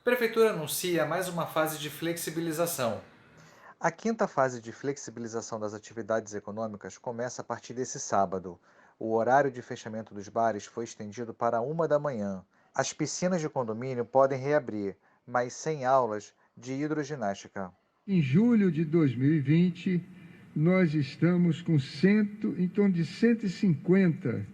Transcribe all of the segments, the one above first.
Prefeitura anuncia mais uma fase de flexibilização. A quinta fase de flexibilização das atividades econômicas começa a partir desse sábado. O horário de fechamento dos bares foi estendido para 1 da manhã. As piscinas de condomínio podem reabrir, mas sem aulas de hidroginástica. Em julho de 2020, nós estamos com em torno de 150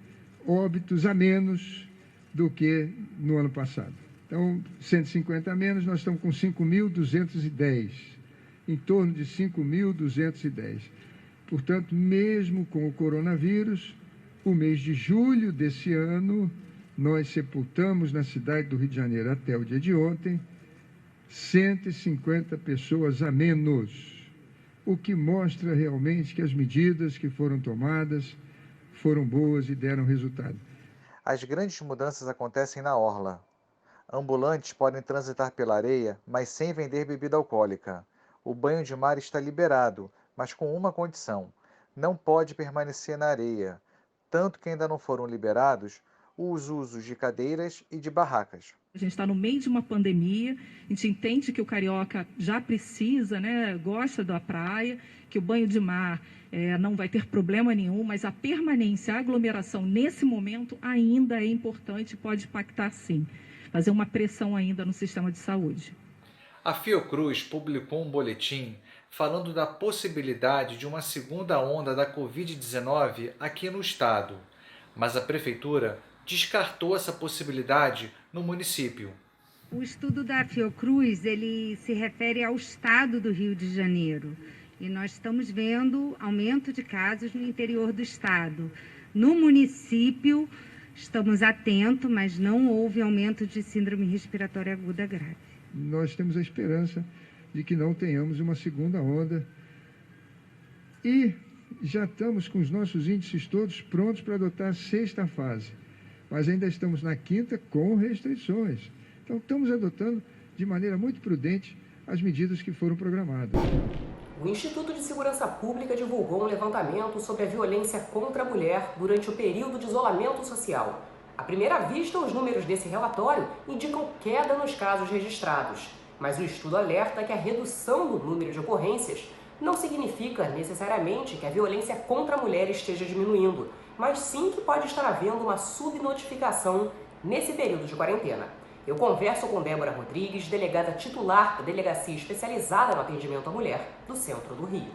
óbitos a menos do que no ano passado. Então, 150 a menos, nós estamos com 5.210, em torno de 5.210. Portanto, mesmo com o coronavírus, o mês de julho desse ano, nós sepultamos na cidade do Rio de Janeiro, até o dia de ontem, 150 pessoas a menos, o que mostra realmente que as medidas que foram tomadas foram boas e deram resultado. As grandes mudanças acontecem na orla. Ambulantes podem transitar pela areia, mas sem vender bebida alcoólica. O banho de mar está liberado, mas com uma condição: não pode permanecer na areia, tanto que ainda não foram liberados os usos de cadeiras e de barracas. A gente está no meio de uma pandemia, a gente entende que o carioca já precisa, né, gosta da praia, que o banho de mar não vai ter problema nenhum, mas a permanência, a aglomeração nesse momento ainda é importante e pode impactar sim, fazer uma pressão ainda no sistema de saúde. A Fiocruz publicou um boletim falando da possibilidade de uma segunda onda da Covid-19 aqui no estado, mas a prefeitura descartou essa possibilidade no município. O estudo da Fiocruz, ele se refere ao estado do Rio de Janeiro. E nós estamos vendo aumento de casos no interior do estado. No município, estamos atentos, mas não houve aumento de síndrome respiratória aguda grave. Nós temos a esperança de que não tenhamos uma segunda onda e já estamos com os nossos índices todos prontos para adotar a sexta fase, mas ainda estamos na quinta com restrições. Então, estamos adotando de maneira muito prudente as medidas que foram programadas. O Instituto de Segurança Pública divulgou um levantamento sobre a violência contra a mulher durante o período de isolamento social. À primeira vista, os números desse relatório indicam queda nos casos registrados, mas o estudo alerta que a redução do número de ocorrências não significa necessariamente que a violência contra a mulher esteja diminuindo, mas sim que pode estar havendo uma subnotificação nesse período de quarentena. Eu converso com Débora Rodrigues, delegada titular da Delegacia Especializada no Atendimento à Mulher do Centro do Rio.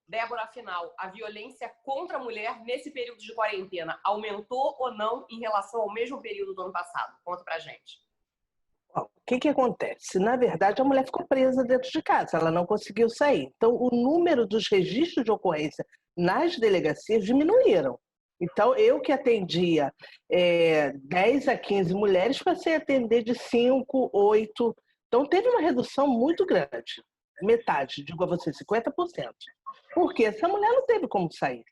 Débora, afinal, a violência contra a mulher nesse período de quarentena aumentou ou não em relação ao mesmo período do ano passado? Conta pra gente. Bom, o que acontece? Na verdade, a mulher ficou presa dentro de casa, ela não conseguiu sair. Então, o número dos registros de ocorrência nas delegacias diminuíram. Então, eu que atendia 10 a 15 mulheres, passei a atender de 5, 8. Então, teve uma redução muito grande. Metade, digo a você, 50%. Porque essa mulher não teve como sair.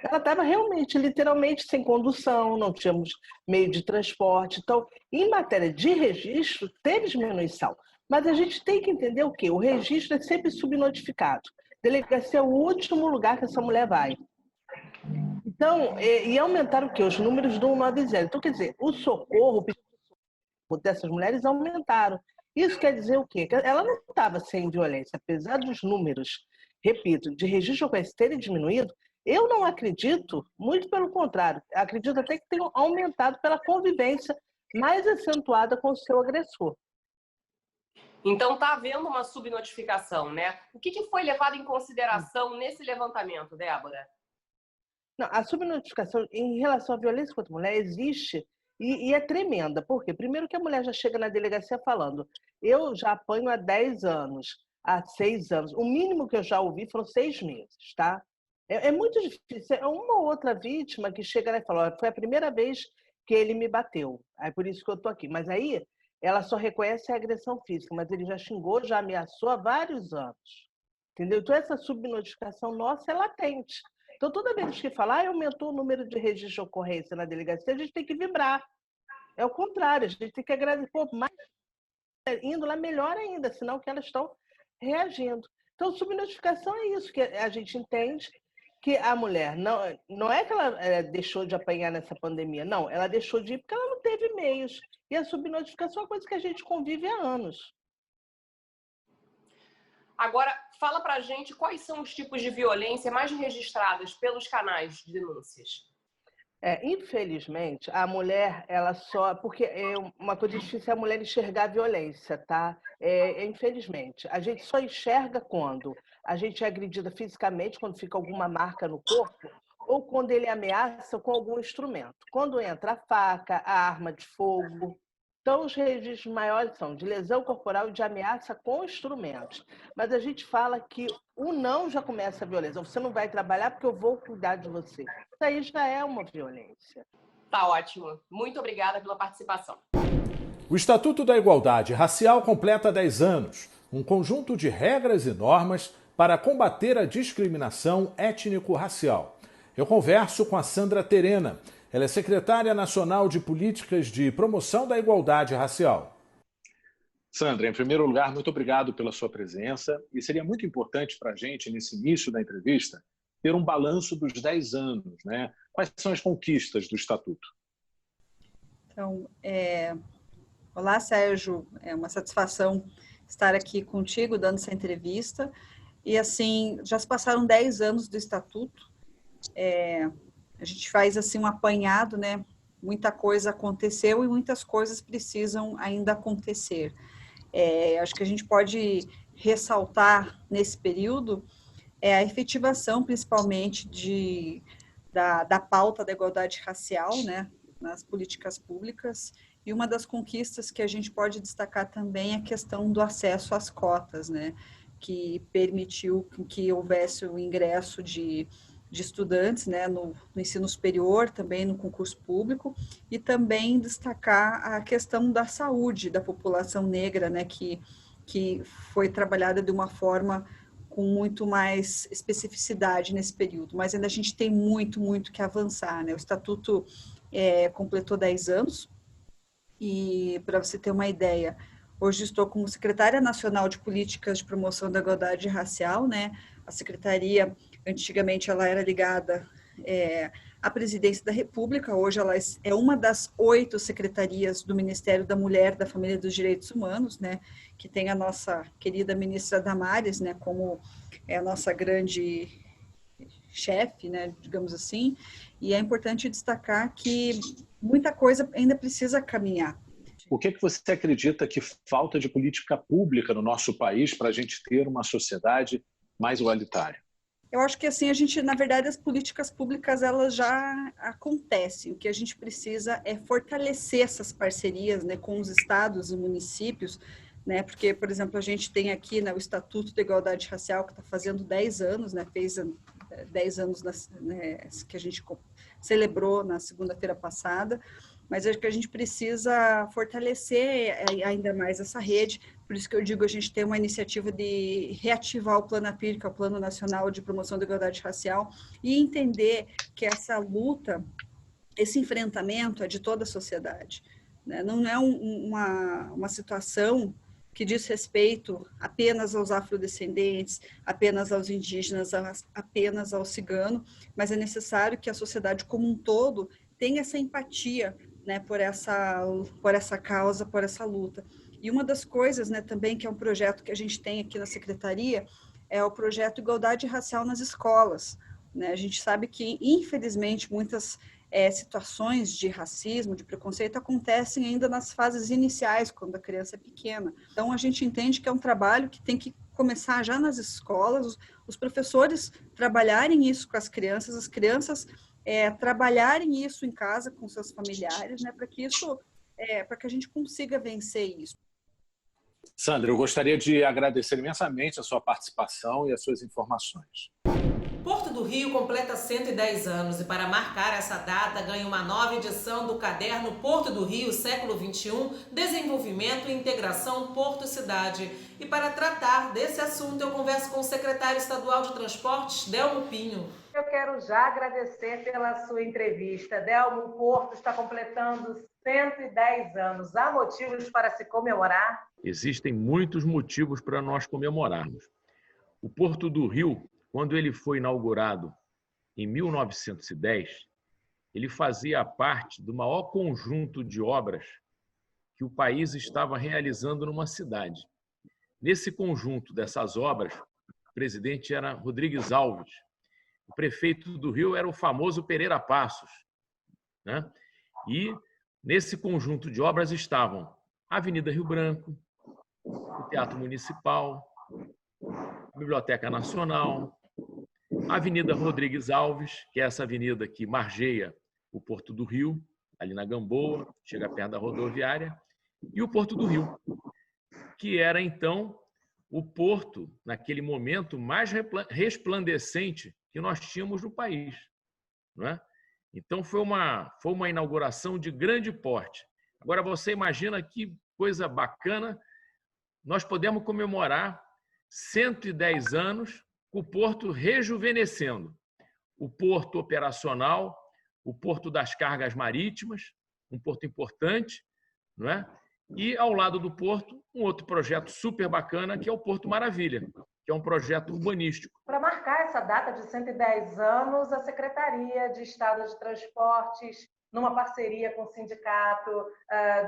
Ela estava realmente, literalmente, sem condução, não tínhamos meio de transporte. Então, em matéria de registro, teve diminuição. Mas a gente tem que entender o quê? O registro é sempre subnotificado. Delegacia é o último lugar que essa mulher vai. Então, e aumentaram o quê? Os números do 190. Então, quer dizer, o socorro dessas mulheres aumentaram. Isso quer dizer o quê? Que ela não estava sem violência, apesar dos números, repito, de registro de ocorrência terem diminuído. Eu não acredito, muito pelo contrário, acredito até que tenham aumentado pela convivência mais acentuada com o seu agressor. Então está havendo uma subnotificação, né? O que foi levado em consideração nesse levantamento, Débora? Não, a subnotificação em relação à violência contra a mulher existe e é tremenda. Por quê? Primeiro que a mulher já chega na delegacia falando, eu já apanho há 10 anos, há 6 anos. O mínimo que eu já ouvi foram 6 meses, tá? É muito difícil. É uma ou outra vítima que chega lá e fala, foi a primeira vez que ele me bateu. É por isso que eu estou aqui. Mas aí ela só reconhece a agressão física, mas ele já xingou, já ameaçou há vários anos. Entendeu? Então essa subnotificação nossa é latente. Então toda vez que falar, aumentou o número de registro de ocorrência na delegacia, a gente tem que vibrar. É o contrário, a gente tem que agradecer. Pô, mais indo lá, melhor ainda, senão que elas estão reagindo. Então subnotificação é isso, que a gente entende que a mulher não é que ela deixou de apanhar nessa pandemia, não, ela deixou de ir porque ela não teve meios. E a subnotificação é uma coisa que a gente convive há anos. Agora, fala pra gente quais são os tipos de violência mais registrados pelos canais de denúncias. Infelizmente, a mulher, ela só... Porque uma coisa difícil é a mulher enxergar a violência, tá? Infelizmente, a gente só enxerga quando a gente é agredida fisicamente, quando fica alguma marca no corpo, ou quando ele ameaça com algum instrumento. Quando entra a faca, a arma de fogo. Então, os registros maiores são de lesão corporal e de ameaça com instrumentos. Mas a gente fala que o não já começa a violência. Você não vai trabalhar porque eu vou cuidar de você. Isso aí já é uma violência. Tá ótimo. Muito obrigada pela participação. O Estatuto da Igualdade Racial completa 10 anos, um conjunto de regras e normas para combater a discriminação étnico-racial. Eu converso com a Sandra Terena. Ela é secretária nacional de políticas de promoção da igualdade racial. Sandra, em primeiro lugar, muito obrigado pela sua presença. E seria muito importante para a gente, nesse início da entrevista, ter um balanço dos 10 anos, né? Quais são as conquistas do Estatuto? Então, olá, Sérgio. É uma satisfação estar aqui contigo, dando essa entrevista. E, assim, já se passaram 10 anos do Estatuto. A gente faz assim um apanhado, né? Muita coisa aconteceu e muitas coisas precisam ainda acontecer. Acho que a gente pode ressaltar nesse período a efetivação, principalmente, da pauta da igualdade racial, né? Nas políticas públicas. E uma das conquistas que a gente pode destacar também é a questão do acesso às cotas, né? Que permitiu que houvesse o ingresso de estudantes, né, no ensino superior, também no concurso público, e também destacar a questão da saúde da população negra, né, que foi trabalhada de uma forma com muito mais especificidade nesse período, mas ainda a gente tem muito que avançar, né? O Estatuto completou 10 anos, e para você ter uma ideia, hoje estou como secretária nacional de políticas de promoção da igualdade racial, né? A secretaria, antigamente, ela era ligada à presidência da República, hoje ela é uma das 8 secretarias do Ministério da Mulher, da Família e dos Direitos Humanos, né? Que tem a nossa querida ministra Damares, né? Como a nossa grande chefe, né? Digamos assim, e é importante destacar que muita coisa ainda precisa caminhar. O que você acredita que falta de política pública no nosso país para a gente ter uma sociedade mais igualitária? Eu acho que assim, a gente, na verdade, as políticas públicas, elas já acontecem. O que a gente precisa é fortalecer essas parcerias, né, com os estados e municípios, né, porque, por exemplo, a gente tem aqui, né, o Estatuto da Igualdade Racial, que está fazendo 10 anos, né, fez 10 anos que a gente celebrou na segunda-feira passada, mas acho que a gente precisa fortalecer ainda mais essa rede, por isso que eu digo, a gente tem uma iniciativa de reativar o Plano APIR, que é o Plano Nacional de Promoção da Igualdade Racial, e entender que essa luta, esse enfrentamento é de toda a sociedade, né? Não é uma situação que diz respeito apenas aos afrodescendentes, apenas aos indígenas, apenas ao cigano, mas é necessário que a sociedade como um todo tenha essa empatia, né, por essa causa, por essa luta. E uma das coisas, né, também, que é um projeto que a gente tem aqui na Secretaria, é o projeto Igualdade Racial nas Escolas, né? A gente sabe que, infelizmente, muitas situações de racismo, de preconceito, acontecem ainda nas fases iniciais, quando a criança é pequena. Então, a gente entende que é um trabalho que tem que começar já nas escolas, os professores trabalharem isso com as crianças trabalharem isso em casa com seus familiares, né, para que a gente consiga vencer isso. Sandra, eu gostaria de agradecer imensamente a sua participação e as suas informações. Porto do Rio completa 110 anos e para marcar essa data ganha uma nova edição do caderno Porto do Rio, século XXI, Desenvolvimento e Integração Porto-Cidade. E para tratar desse assunto eu converso com o secretário estadual de Transportes, Delmo Pinho. Eu quero já agradecer pela sua entrevista. Delmo, o Porto está completando 110 anos. Há motivos para se comemorar? Existem muitos motivos para nós comemorarmos. O Porto do Rio, quando ele foi inaugurado em 1910, ele fazia parte do maior conjunto de obras que o país estava realizando numa cidade. Nesse conjunto dessas obras, o presidente era Rodrigues Alves. O prefeito do Rio era o famoso Pereira Passos, né? E nesse conjunto de obras estavam a Avenida Rio Branco, o Teatro Municipal, a Biblioteca Nacional, a Avenida Rodrigues Alves, que é essa avenida que margeia o Porto do Rio, ali na Gamboa, chega perto da rodoviária, e o Porto do Rio, que era, então, o porto, naquele momento, mais resplandecente que nós tínhamos no país, não é? Então, foi uma inauguração de grande porte. Agora, você imagina que coisa bacana, nós podemos comemorar 110 anos com o porto rejuvenescendo. O porto operacional, o porto das cargas marítimas, um porto importante, não é? E, ao lado do porto, um outro projeto super bacana, que é o Porto Maravilha, que é um projeto urbanístico. Para marcar essa data de 110 anos, a Secretaria de Estado de Transportes, numa parceria com o Sindicato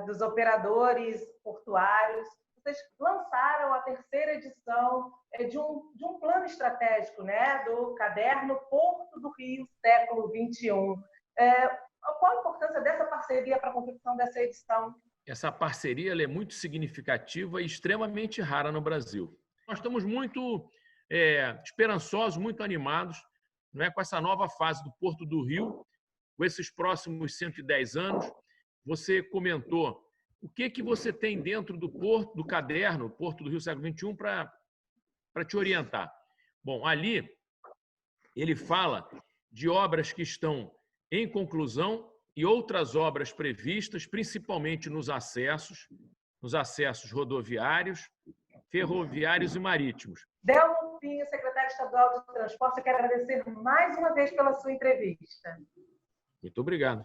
dos Operadores Portuários, vocês lançaram a terceira edição de um plano estratégico, né, do Caderno Porto do Rio, século XXI. Qual a importância dessa parceria para a confecção dessa edição? Essa parceria ela é muito significativa e extremamente rara no Brasil. Nós estamos muito esperançosos, muito animados, não é, com essa nova fase do Porto do Rio, com esses próximos 110 anos. Você comentou o que você tem dentro do Porto, do caderno Porto do Rio século XXI para te orientar. Bom, ali ele fala de obras que estão em conclusão e outras obras previstas, principalmente nos acessos rodoviários, ferroviários e marítimos. Delmo Pinho, secretário estadual de Transporte, eu quero agradecer mais uma vez pela sua entrevista. Muito obrigado.